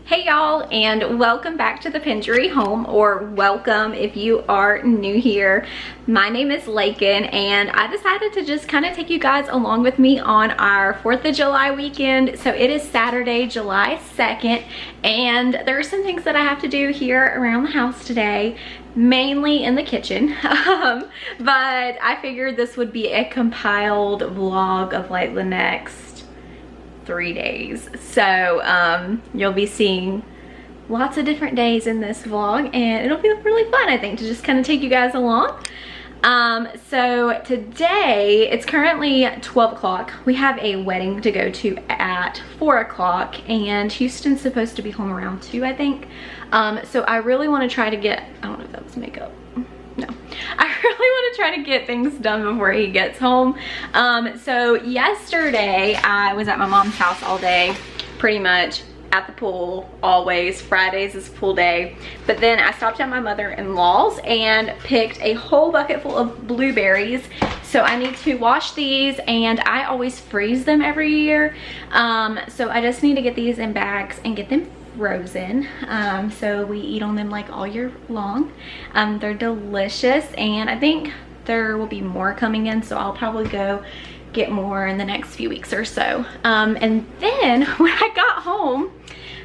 Hey y'all, and welcome back to the Pendryhome, or welcome if you are new here. My name is Lakin, and I decided to just kind of take you guys along with me on our 4th of July weekend. So it is Saturday, July 2nd, and there are some things that I have to do here around the house today, mainly in the kitchen. But I figured this would be a compiled vlog of like the next 3 days. So you'll be seeing lots of different days in this vlog, and it'll be really fun, I think, to just kind of take you guys along. So today, it's currently 12 o'clock. We have a wedding to go to at 4 o'clock, and Houston's supposed to be home around 2, I think. So I really want to try to get, I don't know if that was makeup. No, I really want to try to get things done before he gets home. So yesterday I was at my mom's house all day, pretty much at the pool, always. Fridays is pool day. But then I stopped at my mother-in-law's and picked a whole bucket full of blueberries. So I need to wash these, and I always freeze them every year. So I just need to get these in bags and get them frozen, so we eat on them like all year long. They're delicious, and I think there will be more coming in, so I'll probably go get more in the next few weeks or so. And then when I got home,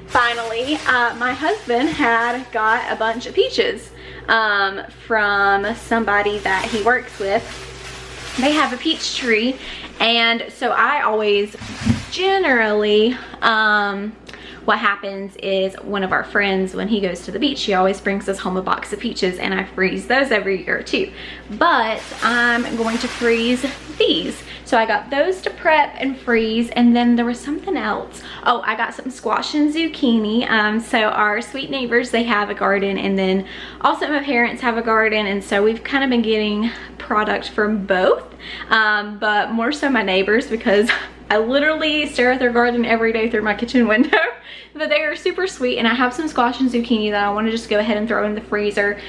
finally, my husband had got a bunch of peaches from somebody that he works with. They have a peach tree, and so I always generally what happens is one of our friends, when he goes to the beach, he always brings us home a box of peaches, and I freeze those every year too. But I'm going to freeze these. So I got those to prep and freeze, and then there was something else. Oh, I got some squash and zucchini. So our sweet neighbors, they have a garden, and then also my parents have a garden, and so we've kind of been getting product from both, but more so my neighbors, because I literally stare at their garden every day through my kitchen window. But they are super sweet, and I have some squash and zucchini that I want to just go ahead and throw in the freezer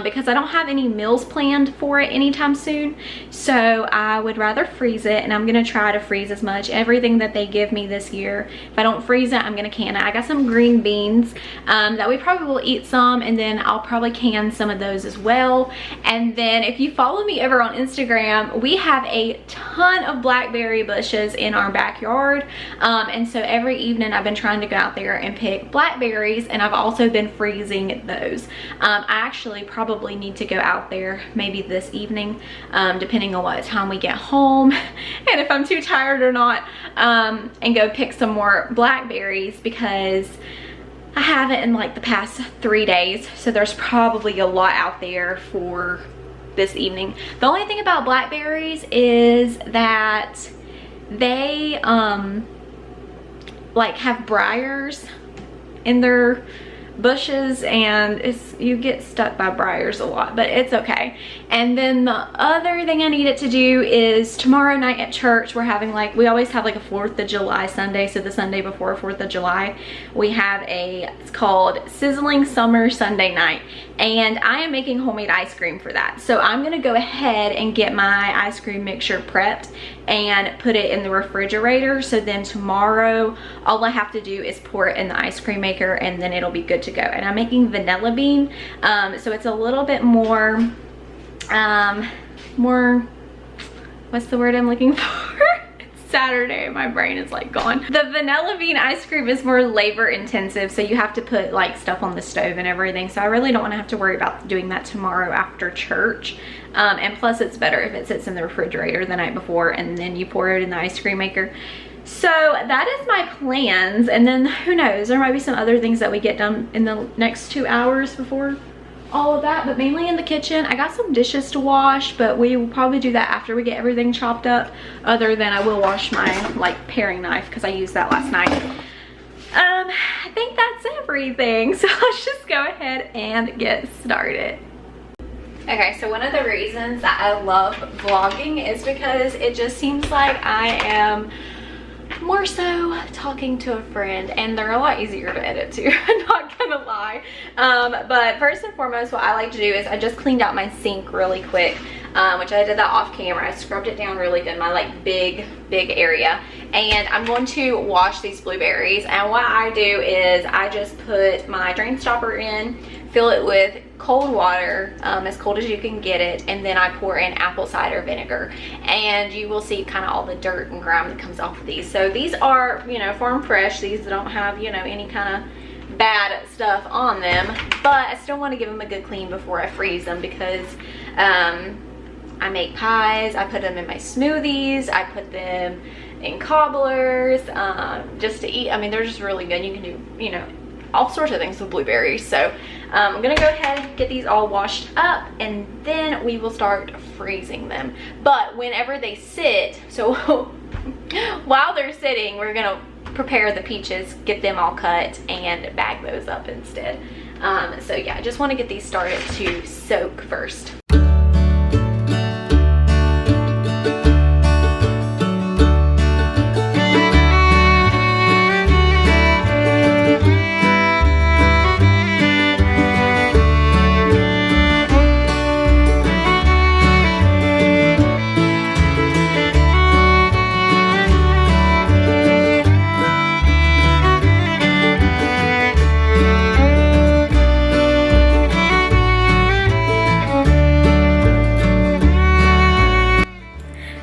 because I don't have any meals planned for it anytime soon. So I would rather freeze it, and I'm going to try to freeze as much everything that they give me this year. If I don't freeze it, I'm going to can it. I got some green beans that we probably will eat some, and then I'll probably can some of those as well. And then if you follow me over on Instagram, we have a ton of blackberry bushes in our backyard, and so every evening I've been trying to go out there and pick blackberries, and I've also been freezing those. I actually probably need to go out there maybe this evening, depending on what time we get home and if I'm too tired or not, and go pick some more blackberries, because I haven't in like the past 3 days, so there's probably a lot out there for this evening. The only thing about blackberries is that they like have briars in their bushes, and you get stuck by briars a lot, but it's okay. And then the other thing I needed to do is tomorrow night at church, we're having like, we always have like a 4th of July Sunday, so the Sunday before 4th of July, we have it's called Sizzling Summer Sunday Night, and I am making homemade ice cream for that. So I'm gonna go ahead and get my ice cream mixture prepped and put it in the refrigerator, so then tomorrow all I have to do is pour it in the ice cream maker, and then it'll be good to go. And I'm making vanilla bean, so it's a little bit more what's the word I'm looking for? It's Saturday, my brain is like gone. The vanilla bean ice cream is more labor intensive, so you have to put like stuff on the stove and everything, so I really don't want to have to worry about doing that tomorrow after church. And plus it's better if it sits in the refrigerator the night before and then you pour it in the ice cream maker. So that is my plans, and then who knows, there might be some other things that we get done in the next 2 hours before all of that, but mainly in the kitchen. I got some dishes to wash, but we will probably do that after we get everything chopped up, other than I will wash my like paring knife because I used that last night. I think that's everything, so let's just go ahead and get started. Okay, so one of the reasons that I love vlogging is because it just seems like I am more so talking to a friend, and they're a lot easier to edit too. I'm not gonna lie. But first and foremost, what I like to do is I just cleaned out my sink really quick, which I did that off camera. I scrubbed it down really good, my like big area, and I'm going to wash these blueberries. And what I do is I just put my drain stopper in, fill it with cold water, as cold as you can get it, and then I pour in apple cider vinegar, and you will see kind of all the dirt and grime that comes off of these. So these are, you know, farm fresh. These don't have, you know, any kind of bad stuff on them, but I still want to give them a good clean before I freeze them, because I make pies, I put them in my smoothies, I put them in cobblers, just to eat. I mean, they're just really good. You can do, you know, all sorts of things with blueberries. So I'm gonna go ahead and get these all washed up, and then we will start freezing them. But whenever they sit, so while they're sitting, we're gonna prepare the peaches, get them all cut, and bag those up instead. So yeah, I just want to get these started to soak first.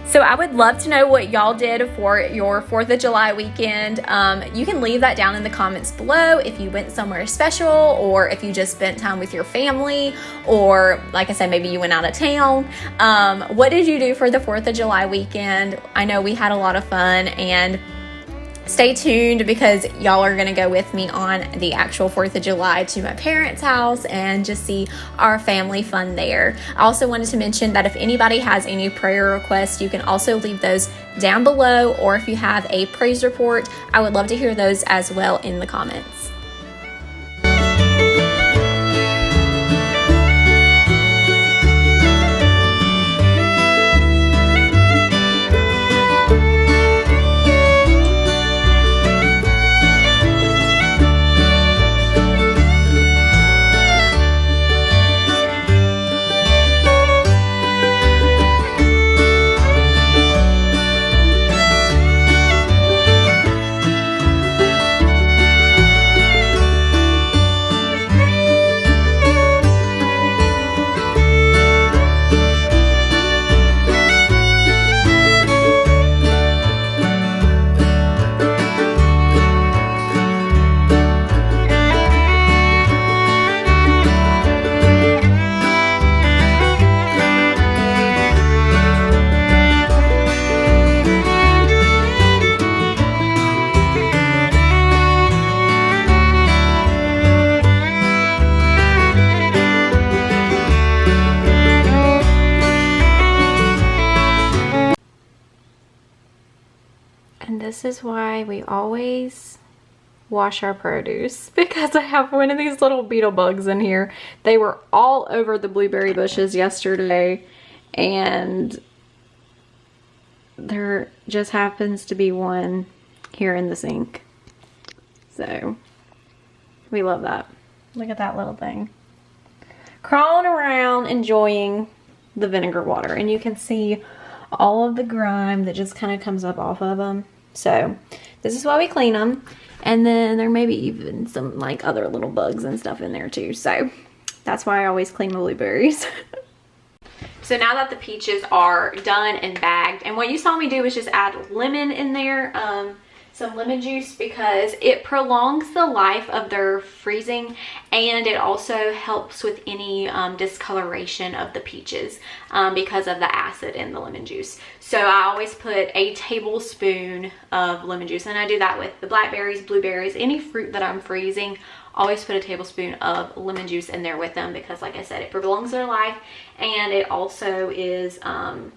So I would love to know what y'all did for your 4th of July weekend. You can leave that down in the comments below if you went somewhere special, or if you just spent time with your family, or like I said, maybe you went out of town. What did you do for the 4th of July weekend? I know we had a lot of fun, and stay tuned because y'all are gonna go with me on the actual 4th of July to my parents' house and just see our family fun there. I also wanted to mention that if anybody has any prayer requests, you can also leave those down below, or if you have a praise report, I would love to hear those as well in the comments. And this is why we always wash our produce, because I have one of these little beetle bugs in here. They were all over the blueberry bushes yesterday, and there just happens to be one here in the sink. So we love that. Look at that little thing crawling around enjoying the vinegar water, and you can see all of the grime that just kind of comes up off of them. So this is why we clean them. And then there may be even some like other little bugs and stuff in there too. So that's why I always clean my blueberries. So now that the peaches are done and bagged, and what you saw me do was just add lemon in there, some lemon juice, because it prolongs the life of their freezing, and it also helps with any discoloration of the peaches because of the acid in the lemon juice. So I always put a tablespoon of lemon juice, and I do that with the blackberries, blueberries, any fruit that I'm freezing. Always put a tablespoon of lemon juice in there with them, because like I said, it prolongs their life, and it also is a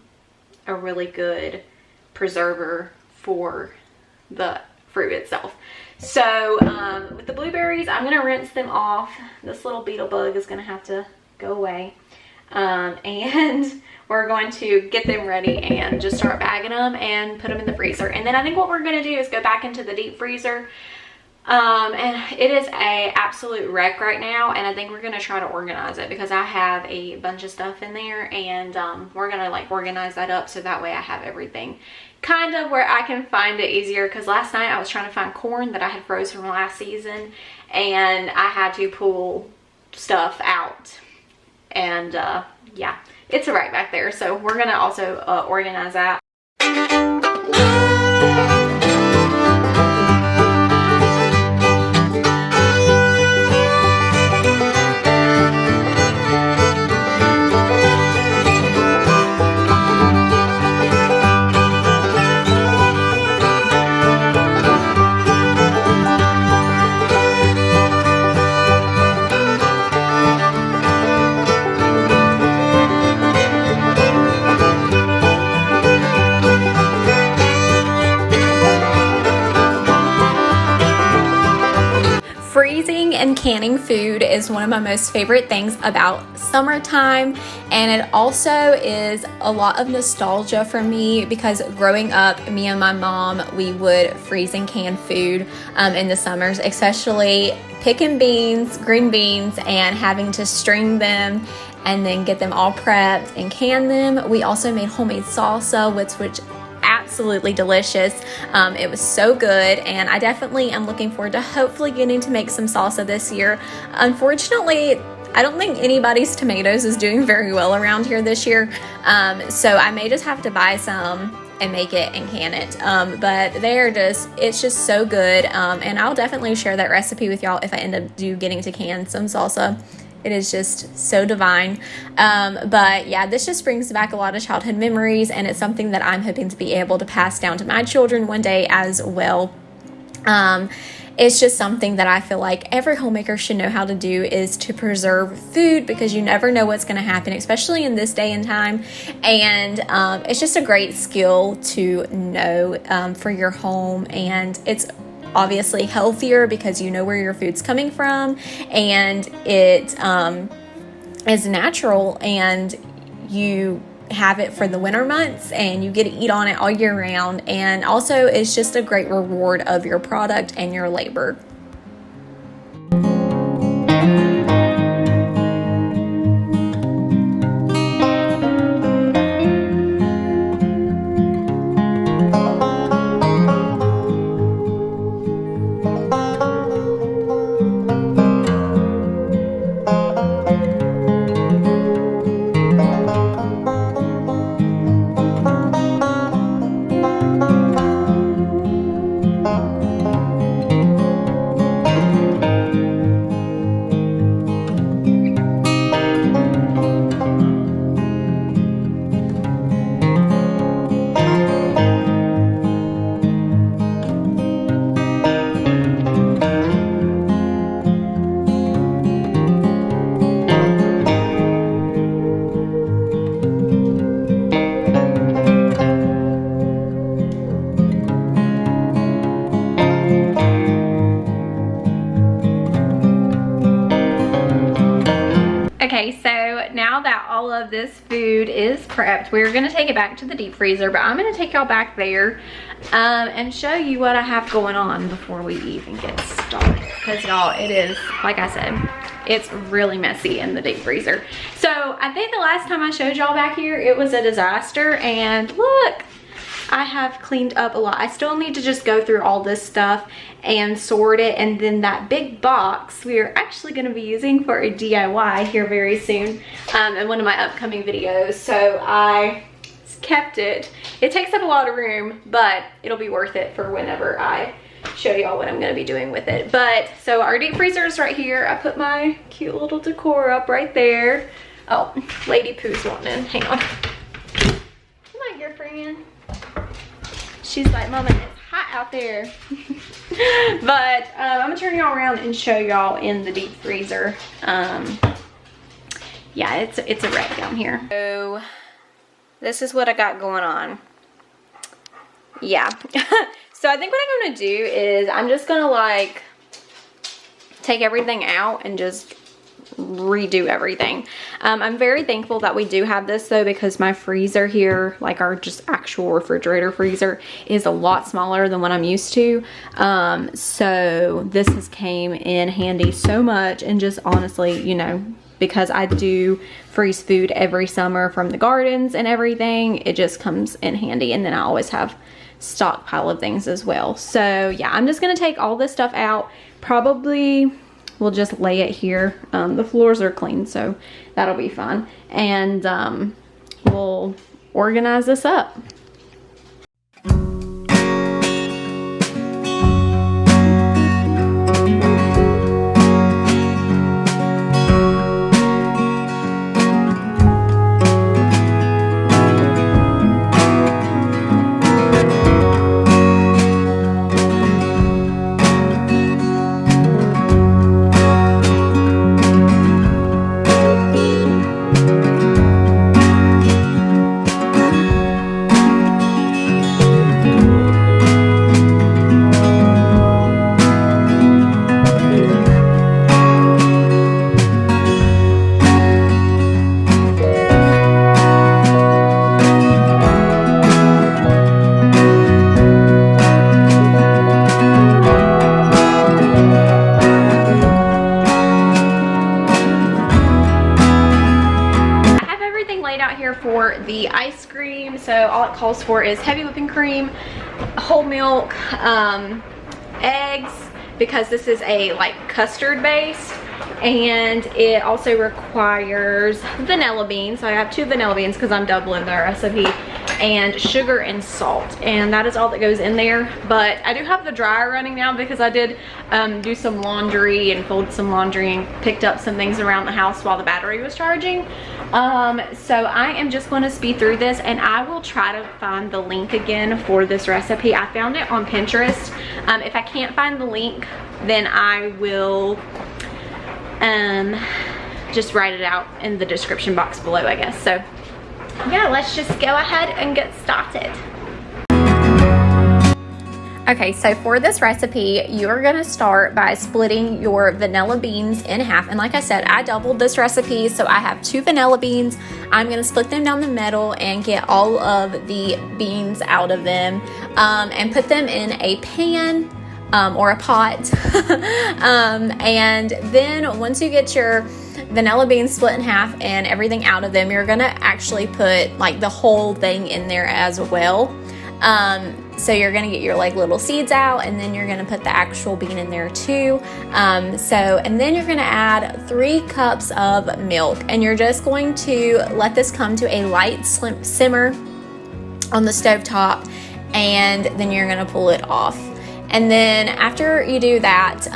really good preserver for the fruit itself. So with the blueberries, I'm gonna rinse them off. This little beetle bug is gonna have to go away, and we're going to get them ready and just start bagging them and put them in the freezer. And then I think what we're gonna do is go back into the deep freezer And it is a absolute wreck right now, and I think we're gonna try to organize it because I have a bunch of stuff in there, and we're gonna like organize that up so that way I have everything kind of where I can find it easier. Because last night I was trying to find corn that I had frozen from last season, and I had to pull stuff out, and yeah, it's right back there. So we're gonna also organize that. Freezing and canning food is one of my most favorite things about summertime, and it also is a lot of nostalgia for me because growing up, me and my mom, we would freeze and can food in the summers, especially picking beans, green beans, and having to string them and then get them all prepped and can them. We also made homemade salsa, which absolutely delicious. It was so good, and I definitely am looking forward to hopefully getting to make some salsa this year. Unfortunately, I don't think anybody's tomatoes is doing very well around here this year, so I may just have to buy some and make it and can it, but it's just so good, and I'll definitely share that recipe with y'all if I end up getting to can some salsa. It is just so divine. But yeah, this just brings back a lot of childhood memories, and it's something that I'm hoping to be able to pass down to my children one day as well. It's just something that I feel like every homemaker should know how to do, is to preserve food, because you never know what's going to happen, especially in this day and time. And it's just a great skill to know for your home, and it's obviously healthier because you know where your food's coming from, and it is natural, and you have it for the winter months and you get to eat on it all year round, and also it's just a great reward of your product and your labor. Okay, so now that all of this food is prepped, we're gonna take it back to the deep freezer, but I'm gonna take y'all back there and show you what I have going on before we even get started. Because y'all, it is, like I said, it's really messy in the deep freezer. So I think the last time I showed y'all back here, it was a disaster, and look, I have cleaned up a lot. I still need to just go through all this stuff and sort it, and then that big box we are actually going to be using for a DIY here very soon in one of my upcoming videos. So I kept it. It takes up a lot of room, but it'll be worth it for whenever I show y'all what I'm going to be doing with it. But so our deep freezer is right here. I put my cute little decor up right there. Oh, Lady Pooh's wanting in. Hang on. Come on, girlfriend. She's like, Mama, it's hot out there. But I'm gonna turn y'all around and show y'all in the deep freezer. Yeah, it's a wreck down here. So this is what I got going on. Yeah. So I think what I'm gonna do is I'm just gonna like take everything out and just redo everything. I'm very thankful that we do have this though, because my freezer here, like our just actual refrigerator freezer, is a lot smaller than what I'm used to. So this has came in handy so much, and just honestly, you know, because I do freeze food every summer from the gardens and everything, it just comes in handy. And then I always have stockpile of things as well. So yeah, I'm just gonna take all this stuff out. Probably we'll just lay it here. The floors are clean, so that'll be fun. And we'll organize this up. For the ice cream, so all it calls for is heavy whipping cream, whole milk, eggs, because this is a like custard base, and it also requires vanilla beans. So I have 2 vanilla beans because I'm doubling the recipe, and sugar and salt, and that is all that goes in there. But I do have the dryer running now because I did do some laundry and fold some laundry and picked up some things around the house while the battery was charging. So I am just going to speed through this, and I will try to find the link again for this recipe. I found it on Pinterest. If I can't find the link, then I will just write it out in the description box below, I guess. So yeah, let's just go ahead and get started. Okay, so for this recipe, you're gonna start by splitting your vanilla beans in half. And like I said, I doubled this recipe, so I have 2 vanilla beans. I'm gonna split them down the middle and get all of the beans out of them, and put them in a pan or a pot. And then once you get your vanilla beans split in half and everything out of them, you're gonna actually put like the whole thing in there as well. So you're gonna get your like little seeds out, and then you're gonna put the actual bean in there too. And then you're gonna add 3 cups of milk, and you're just going to let this come to a light simmer on the stove top, and then you're gonna pull it off. And then after you do that,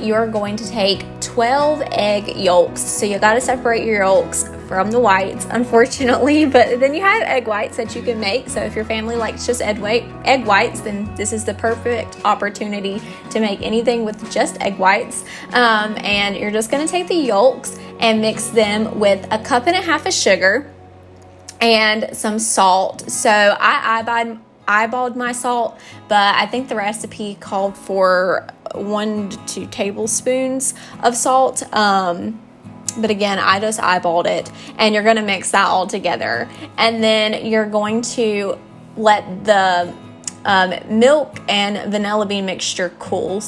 you're going to take 12 egg yolks. So you got to separate your yolks from the whites, unfortunately, but then you have egg whites that you can make. So if your family likes just egg whites, then this is the perfect opportunity to make anything with just egg whites. And you're just going to take the yolks and mix them with 1.5 cups of sugar and some salt. So I eyeballed my salt, but I think the recipe called for 1 to 2 tablespoons of salt. But again, I just eyeballed it, and you're going to mix that all together. And then you're going to let the milk and vanilla bean mixture cool.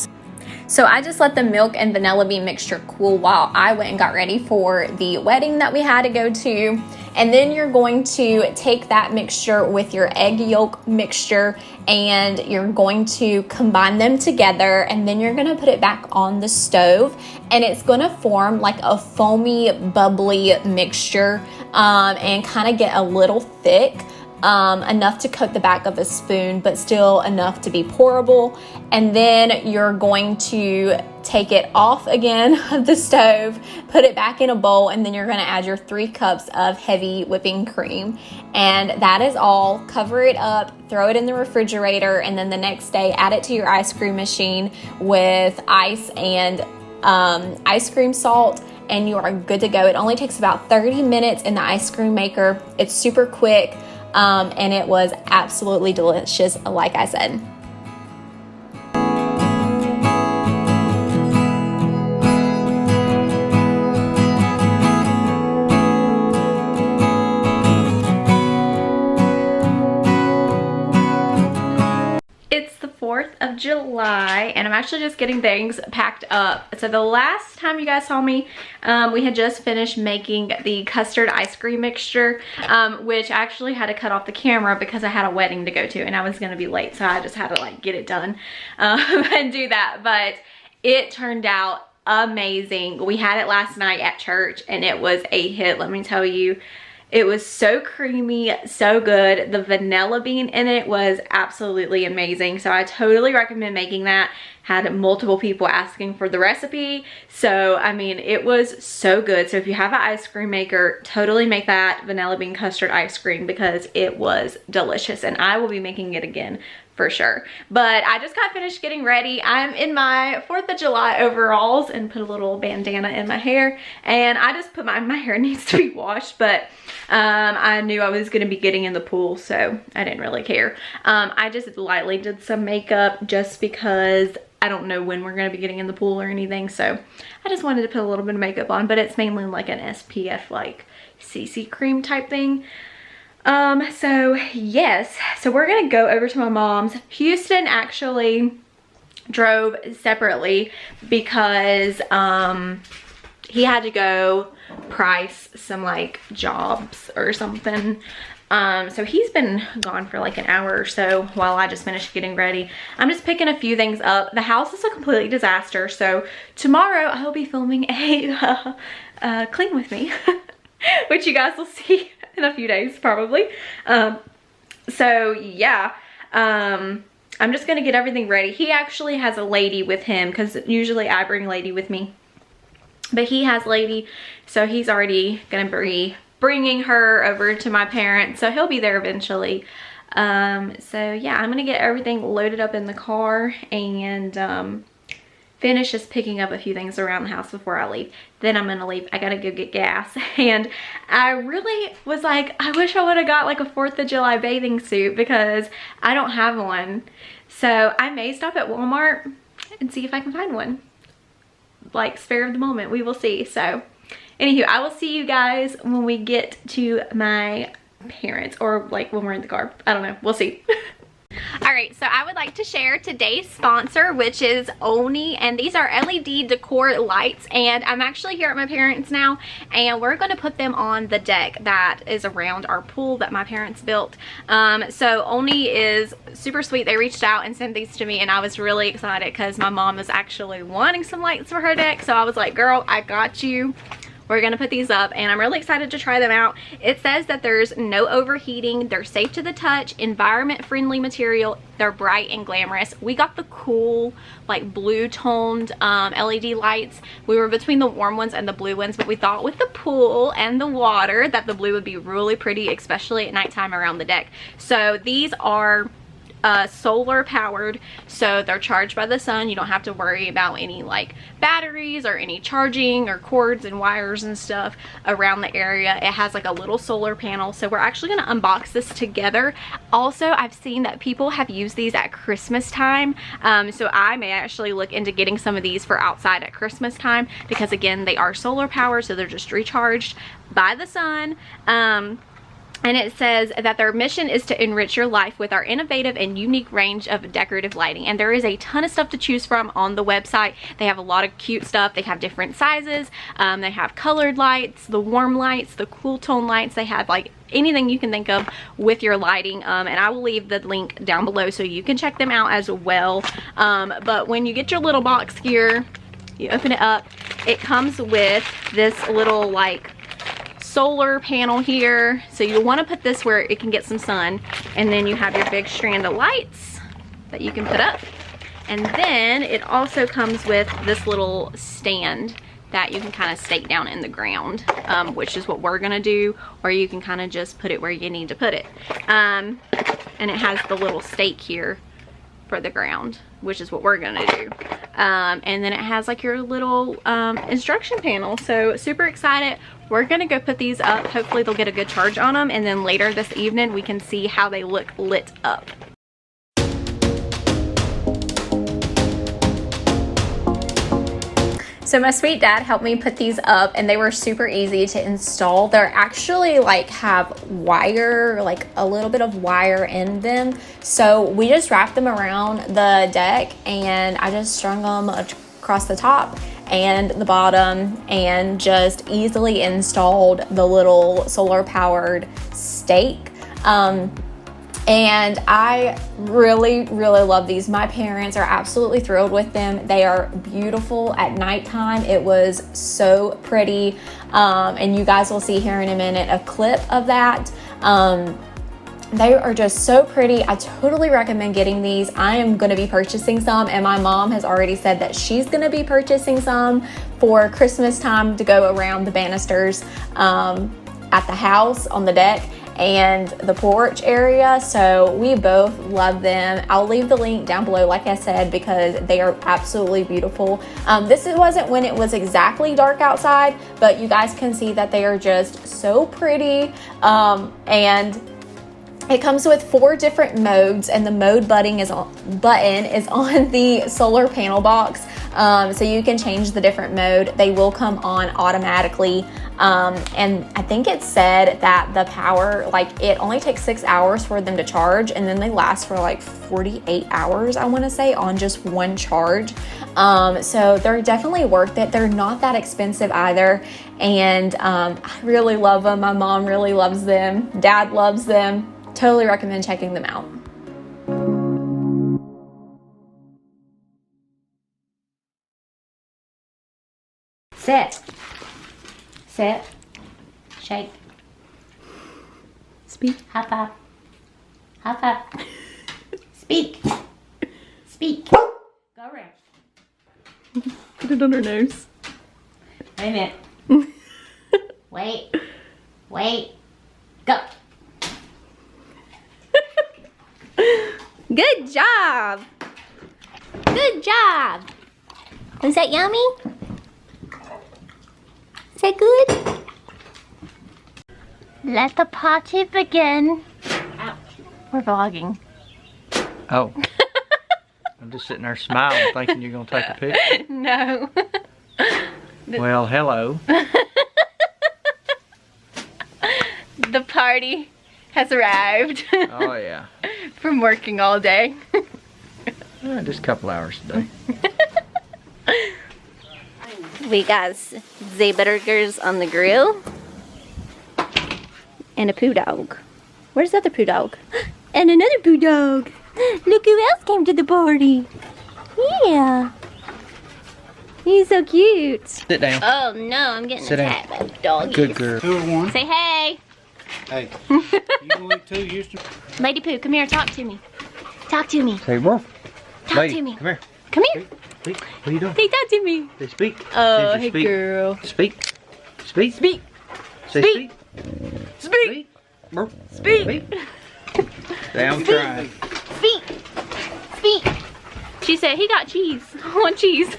So I just let the milk and vanilla bean mixture cool while I went and got ready for the wedding that we had to go to. And then you're going to take that mixture with your egg yolk mixture, and you're going to combine them together, and then you're going to put it back on the stove, and it's going to form like a foamy, bubbly mixture, and kind of get a little thick. Enough to coat the back of a spoon, but still enough to be pourable. And then you're going to take it off again of the stove, put it back in a bowl, and then you're going to add your 3 cups of heavy whipping cream. And that is all. Cover it up, throw it in the refrigerator, and then the next day add it to your ice cream machine with ice and ice cream salt, and you are good to go. It only takes about 30 minutes in the ice cream maker. It's super quick. And it was absolutely delicious, like I said. of July, and I'm actually just getting things packed up. So the last time you guys saw me, we had just finished making the custard ice cream mixture, which I actually had to cut off the camera because I had a wedding to go to and I was gonna be late, so I just had to like get it done and do that. But it turned out amazing. We had it last night at church and it was a hit, let me tell you. It was so creamy, so good. The vanilla bean in it was absolutely amazing. So I totally recommend making that. Had multiple people asking for the recipe. So, I mean, it was so good. So if you have an ice cream maker, totally make that vanilla bean custard ice cream because it was delicious. And I will be making it again for sure. But I just got finished getting ready. I'm in my 4th of July overalls and put a little bandana in my hair. And I just put my hair needs to be washed, but I knew I was going to be getting in the pool, so I didn't really care. I just lightly did some makeup just because I don't know when we're going to be getting in the pool or anything, so I just wanted to put a little bit of makeup on, but it's mainly like an SPF like CC cream type thing. So yes, so we're going to go over to my mom's. Houston actually drove separately because he had to go price some like jobs or something. So he's been gone for like an hour or so while I just finished getting ready. I'm just picking a few things up. The house is a complete disaster, so tomorrow I'll be filming a clean with me, which you guys will see in a few days probably. So yeah, I'm just gonna get everything ready. He actually has a lady with him because usually I bring lady with me, but he has lady, so he's already gonna be bringing her over to my parents, so he'll be there eventually. So yeah, I'm gonna get everything loaded up in the car and finish just picking up a few things around the house before I leave. Then I'm gonna leave. I gotta go get gas. And I really was like, I wish I would have got like a 4th of July bathing suit because I don't have one. So I may stop at Walmart and see if I can find one. Like spare of the moment, we will see. So anywho, I will see you guys when we get to my parents, or like when we're in the car. I don't know, we'll see. Alright, so I would like to share today's sponsor, which is Oni, and these are LED decor lights, and I'm actually here at my parents' now, and we're going to put them on the deck that is around our pool that my parents built. So Oni is super sweet. They reached out and sent these to me, and I was really excited because my mom was actually wanting some lights for her deck, so I was like, girl, I got you. We're gonna put these up, and I'm really excited to try them out. It says that there's no overheating, they're safe to the touch, environment friendly material, they're bright and glamorous. We got the cool like blue toned LED lights. We were between the warm ones and the blue ones, but we thought with the pool and the water that the blue would be really pretty, especially at nighttime around the deck. So these are solar powered, so they're charged by the sun. You don't have to worry about any like batteries or any charging or cords and wires and stuff around the area. It has like a little solar panel, so we're actually going to unbox this together. Also, I've seen that people have used these at Christmas time, so I may actually look into getting some of these for outside at Christmas time because again, they are solar powered, so they're just recharged by the sun. And it says that their mission is to enrich your life with our innovative and unique range of decorative lighting. And there is a ton of stuff to choose from on the website. They have a lot of cute stuff. They have different sizes. They have colored lights, the warm lights, the cool tone lights. They have like anything you can think of with your lighting. And I will leave the link down below so you can check them out as well. But when you get your little box here, you open it up, it comes with this little like solar panel here, so you want to put this where it can get some sun, and then you have your big strand of lights that you can put up. And then it also comes with this little stand that you can kind of stake down in the ground, which is what we're gonna do, or you can kind of just put it where you need to put it. And it has the little stake here for the ground, which is what we're gonna do. And then it has like your little instruction panel. So super excited. We're gonna go put these up. Hopefully they'll get a good charge on them, and then later this evening we can see how they look lit up. So my sweet dad helped me put these up, and they were super easy to install. They're actually like have wire, like a little bit of wire in them. So we just wrapped them around the deck, and I just strung them across the top and the bottom, and just easily installed the little solar powered stake. And I really love these. My parents are absolutely thrilled with them. They are beautiful at nighttime. It was so pretty. And you guys will see here in a minute a clip of that. They are just so pretty. I totally recommend getting these. I am going to be purchasing some, and my mom has already said that she's going to be purchasing some for Christmas time to go around the banisters at the house, on the deck, and the porch area. So we both love them. I'll leave the link down below, like I said, because they are absolutely beautiful. This wasn't when it was exactly dark outside, but you guys can see that they are just so pretty. And it comes with 4 different modes, and the mode button is on the solar panel box. So you can change the different mode. They will come on automatically. And I think it said that the power, like, it only takes 6 hours for them to charge, and then they last for like 48 hours, I want to say, on just one charge. So they're definitely worth it. They're not that expensive either. And I really love them. My mom really loves them. Dad loves them. Totally recommend checking them out. Sit. Sit. Shake. Speak. High five. High five. Speak. Speak. Go around. Put it on her nose. Wait a minute. Wait. Wait. Go. Good job. Good job. Was that yummy? Is that good? Let the party begin. Ouch. We're vlogging. Oh. I'm just sitting there smiling, thinking you're going to take a picture. No. Well, hello. The party has arrived. Oh, yeah. From working all day. Just a couple hours a day. We got the burgers on the grill. And a poo dog. Where's the other poo dog? And another poo dog. Look who else came to the party. Yeah. He's so cute. Sit down. Oh no, I'm getting Sit attacked by doggies. Good girl. 2 or 1. Say hey. Hey. You gonna eat 2, Houston? Lady Pooh, come here, talk to me. Talk to me. Say, Wolf. Talk Lady, to me. come here. Come here. Speak. What are you doing? Say talk to me. Say, speak. Oh, Say, hey speak. girl. Speak. Speak. Speak. Say, Speak. speak. Speak. Speak. Speak. Say, I'm trying. Speak. Speak. She said he got cheese. I want cheese.